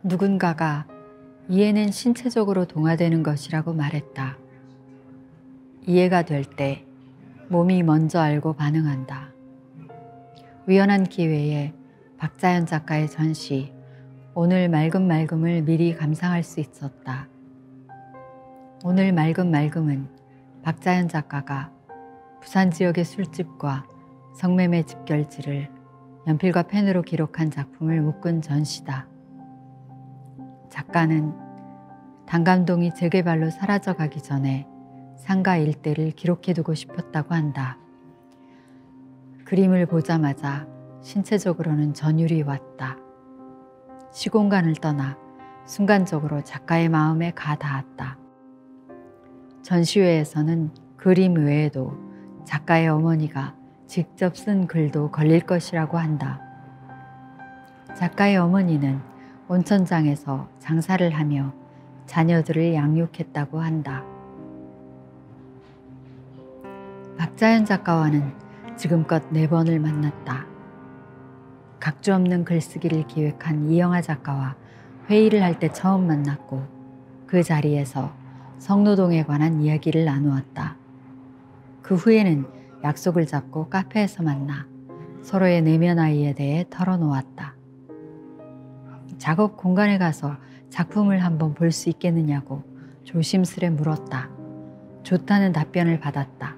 누군가가 이해는 신체적으로 동화되는 것이라고 말했다. 이해가 될 때 몸이 먼저 알고 반응한다. 우연한 기회에 박자연 작가의 전시 오늘 맑음 맑음을 미리 감상할 수 있었다. 오늘 맑음 맑음은 박자연 작가가 부산 지역의 술집과 성매매 집결지를 연필과 펜으로 기록한 작품을 묶은 전시다. 작가는 단감동이 재개발로 사라져가기 전에 상가 일대를 기록해두고 싶었다고 한다. 그림을 보자마자 신체적으로는 전율이 왔다. 시공간을 떠나 순간적으로 작가의 마음에 가 닿았다. 전시회에서는 그림 외에도 작가의 어머니가 직접 쓴 글도 걸릴 것이라고 한다. 작가의 어머니는 온천장에서 장사를 하며 자녀들을 양육했다고 한다. 박자연 작가와는 지금껏 4번을 만났다. 각주 없는 글쓰기를 기획한 이영하 작가와 회의를 할 때 처음 만났고 그 자리에서 성노동에 관한 이야기를 나누었다. 그 후에는 약속을 잡고 카페에서 만나 서로의 내면 아이에 대해 털어놓았다. 작업 공간에 가서 작품을 한번 볼 수 있겠느냐고 조심스레 물었다. 좋다는 답변을 받았다.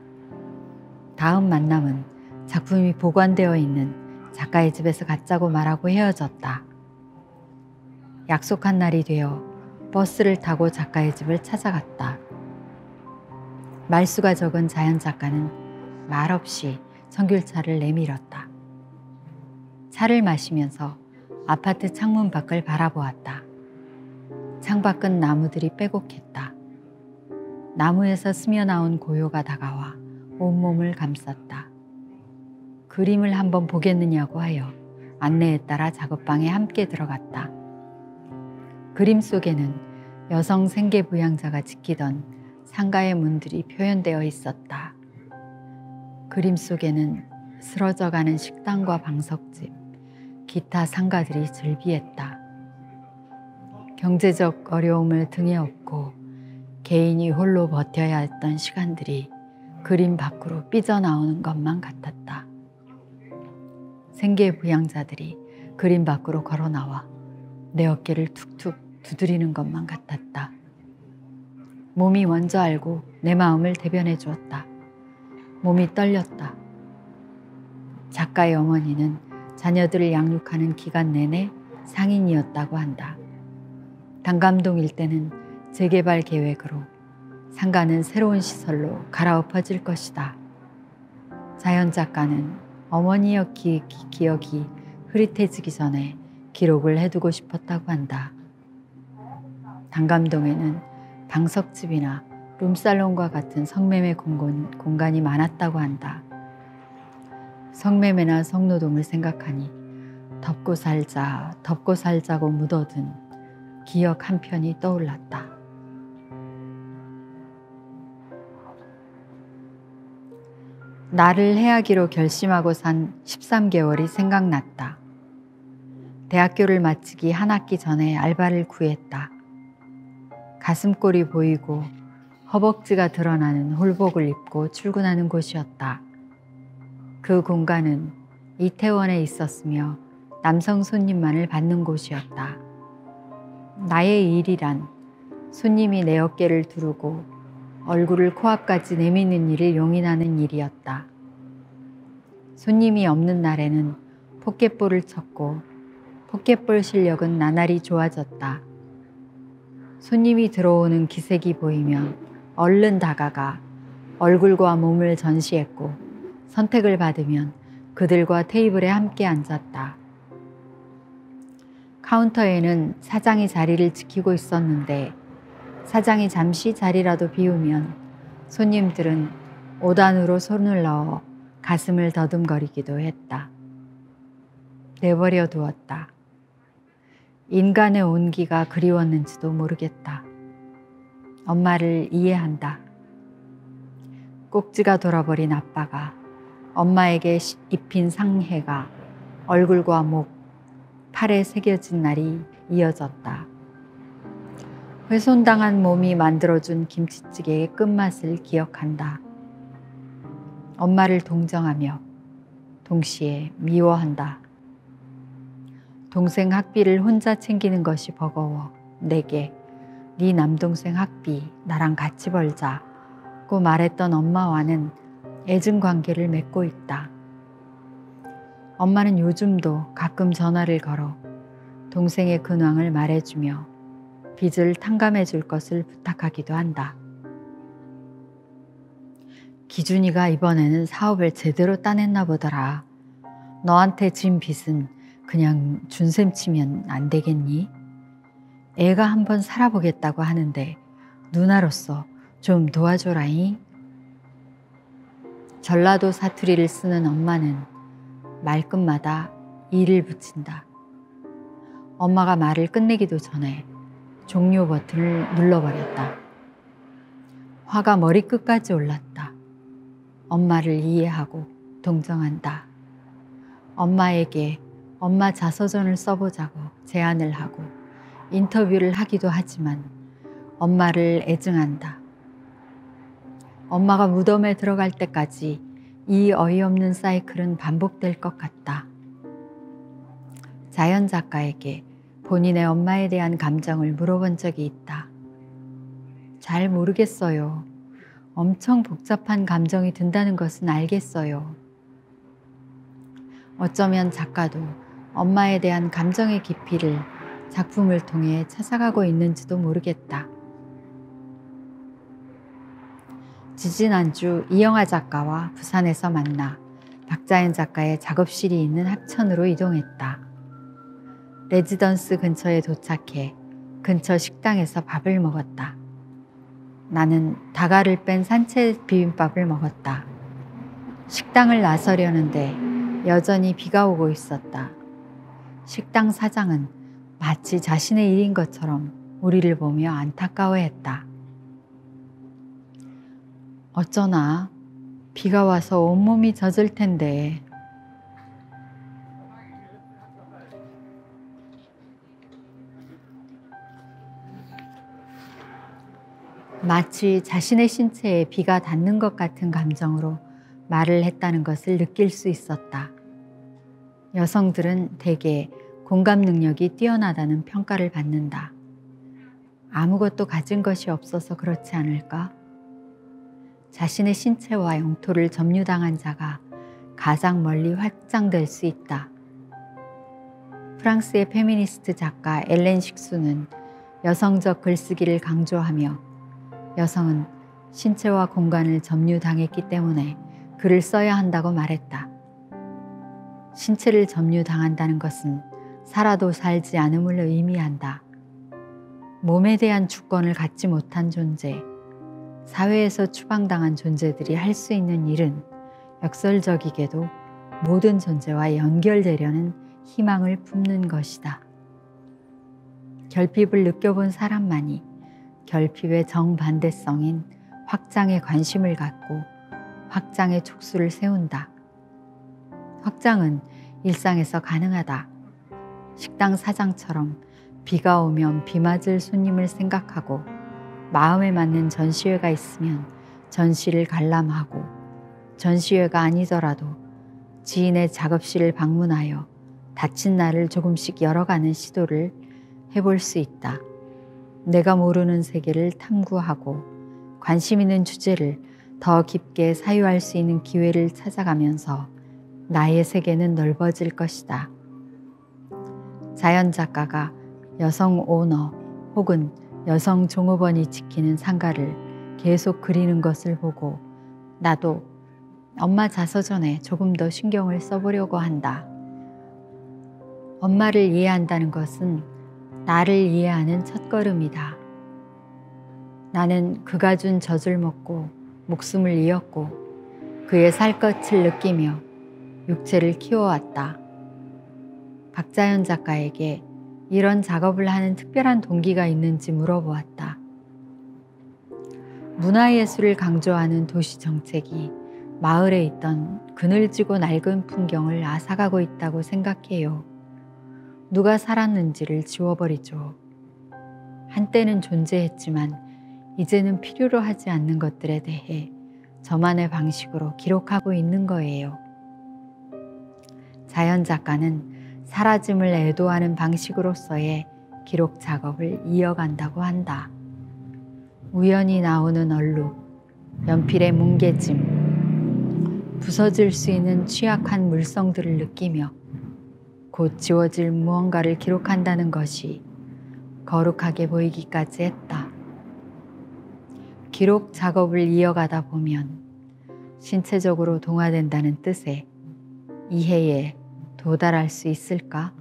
다음 만남은 작품이 보관되어 있는 작가의 집에서 갖자고 말하고 헤어졌다. 약속한 날이 되어 버스를 타고 작가의 집을 찾아갔다. 말수가 적은 자연 작가는 말없이 청귤차를 내밀었다. 차를 마시면서 아파트 창문 밖을 바라보았다. 창밖은 나무들이 빼곡했다. 나무에서 스며나온 고요가 다가와 온몸을 감쌌다. 그림을 한번 보겠느냐고 하여 안내에 따라 작업방에 함께 들어갔다. 그림 속에는 여성 생계부양자가 지키던 상가의 문들이 표현되어 있었다. 그림 속에는 쓰러져가는 식당과 방석집, 기타 상가들이 즐비했다. 경제적 어려움을 등에 업고 개인이 홀로 버텨야 했던 시간들이 그림 밖으로 삐져나오는 것만 같았다. 생계부양자들이 그림 밖으로 걸어나와 내 어깨를 툭툭 두드리는 것만 같았다. 몸이 먼저 알고 내 마음을 대변해 주었다. 몸이 떨렸다. 작가의 어머니는 자녀들을 양육하는 기간 내내 상인이었다고 한다. 단감동 일대는 재개발 계획으로 상가는 새로운 시설로 갈아엎어질 것이다. 자연 작가는 어머니의 기억이 흐릿해지기 전에 기록을 해두고 싶었다고 한다. 단감동에는 방석집이나 룸살롱과 같은 성매매 공간이 많았다고 한다. 성매매나 성노동을 생각하니 덮고 살자고 묻어둔 기억 한 편이 떠올랐다. 나를 해하기로 결심하고 산 13개월이 생각났다. 대학교를 마치기 한 학기 전에 알바를 구했다. 가슴골이 보이고 허벅지가 드러나는 홀복을 입고 출근하는 곳이었다. 그 공간은 이태원에 있었으며 남성 손님만을 받는 곳이었다. 나의 일이란 손님이 내 어깨를 두르고 얼굴을 코앞까지 내미는 일을 용인하는 일이었다. 손님이 없는 날에는 포켓볼을 쳤고 포켓볼 실력은 나날이 좋아졌다. 손님이 들어오는 기색이 보이면 얼른 다가가 얼굴과 몸을 전시했고 선택을 받으면 그들과 테이블에 함께 앉았다. 카운터에는 사장이 자리를 지키고 있었는데 사장이 잠시 자리라도 비우면 손님들은 옷 안으로 손을 넣어 가슴을 더듬거리기도 했다. 내버려 두었다. 인간의 온기가 그리웠는지도 모르겠다. 엄마를 이해한다. 꼭지가 돌아버린 아빠가 엄마에게 입힌 상해가 얼굴과 목, 팔에 새겨진 날이 이어졌다. 훼손당한 몸이 만들어준 김치찌개의 끝맛을 기억한다. 엄마를 동정하며 동시에 미워한다. 동생 학비를 혼자 챙기는 것이 버거워 내게 네 남동생 학비 나랑 같이 벌자고 말했던 엄마와는 애증 관계를 맺고 있다. 엄마는 요즘도 가끔 전화를 걸어 동생의 근황을 말해주며 빚을 탕감해 줄 것을 부탁하기도 한다. 기준이가 이번에는 사업을 제대로 따냈나 보더라. 너한테 진 빚은 그냥 준셈 치면 안 되겠니? 애가 한번 살아보겠다고 하는데 누나로서 좀 도와줘라잉. 전라도 사투리를 쓰는 엄마는 말끝마다 이를 붙인다. 엄마가 말을 끝내기도 전에 종료 버튼을 눌러버렸다. 화가 머리끝까지 올랐다. 엄마를 이해하고 동정한다. 엄마에게 엄마 자서전을 써보자고 제안을 하고 인터뷰를 하기도 하지만 엄마를 애증한다. 엄마가 무덤에 들어갈 때까지 이 어이없는 사이클은 반복될 것 같다. 자연 작가에게 본인의 엄마에 대한 감정을 물어본 적이 있다. 잘 모르겠어요. 엄청 복잡한 감정이 든다는 것은 알겠어요. 어쩌면 작가도 엄마에 대한 감정의 깊이를 작품을 통해 찾아가고 있는지도 모르겠다. 지지난주 이영하 작가와 부산에서 만나 박자연 작가의 작업실이 있는 합천으로 이동했다. 레지던스 근처에 도착해 근처 식당에서 밥을 먹었다. 나는 다가를 뺀 산채 비빔밥을 먹었다. 식당을 나서려는데 여전히 비가 오고 있었다. 식당 사장은 마치 자신의 일인 것처럼 우리를 보며 안타까워했다. 어쩌나 비가 와서 온몸이 젖을 텐데. 마치 자신의 신체에 비가 닿는 것 같은 감정으로 말을 했다는 것을 느낄 수 있었다. 여성들은 대개 공감 능력이 뛰어나다는 평가를 받는다. 아무것도 가진 것이 없어서 그렇지 않을까? 자신의 신체와 영토를 점유당한 자가 가장 멀리 확장될 수 있다. 프랑스의 페미니스트 작가 엘렌 식수는 여성적 글쓰기를 강조하며 여성은 신체와 공간을 점유당했기 때문에 글을 써야 한다고 말했다. 신체를 점유당한다는 것은 살아도 살지 않음을 의미한다. 몸에 대한 주권을 갖지 못한 존재, 사회에서 추방당한 존재들이 할 수 있는 일은 역설적이게도 모든 존재와 연결되려는 희망을 품는 것이다. 결핍을 느껴본 사람만이 결핍의 정반대성인 확장에 관심을 갖고 확장의 촉수를 세운다. 확장은 일상에서 가능하다. 식당 사장처럼 비가 오면 비 맞을 손님을 생각하고 마음에 맞는 전시회가 있으면 전시를 관람하고 전시회가 아니더라도 지인의 작업실을 방문하여 닫힌 날을 조금씩 열어가는 시도를 해볼 수 있다. 내가 모르는 세계를 탐구하고 관심 있는 주제를 더 깊게 사유할 수 있는 기회를 찾아가면서 나의 세계는 넓어질 것이다. 자연 작가가 여성 오너 혹은 여성 종업원이 지키는 상가를 계속 그리는 것을 보고 나도 엄마 자서전에 조금 더 신경을 써보려고 한다. 엄마를 이해한다는 것은 나를 이해하는 첫걸음이다. 나는 그가 준 젖을 먹고 목숨을 이었고 그의 살갗을 느끼며 육체를 키워왔다. 박자연 작가에게 이런 작업을 하는 특별한 동기가 있는지 물어보았다. 문화예술을 강조하는 도시 정책이 마을에 있던 그늘지고 낡은 풍경을 앗아가고 있다고 생각해요. 누가 살았는지를 지워버리죠. 한때는 존재했지만 이제는 필요로 하지 않는 것들에 대해 저만의 방식으로 기록하고 있는 거예요. 자연 작가는 사라짐을 애도하는 방식으로서의 기록 작업을 이어간다고 한다. 우연히 나오는 얼룩, 연필의 뭉개짐, 부서질 수 있는 취약한 물성들을 느끼며 곧 지워질 무언가를 기록한다는 것이 거룩하게 보이기까지 했다. 기록 작업을 이어가다 보면 신체적으로 동화된다는 뜻의 이해에 도달할 수 있을까?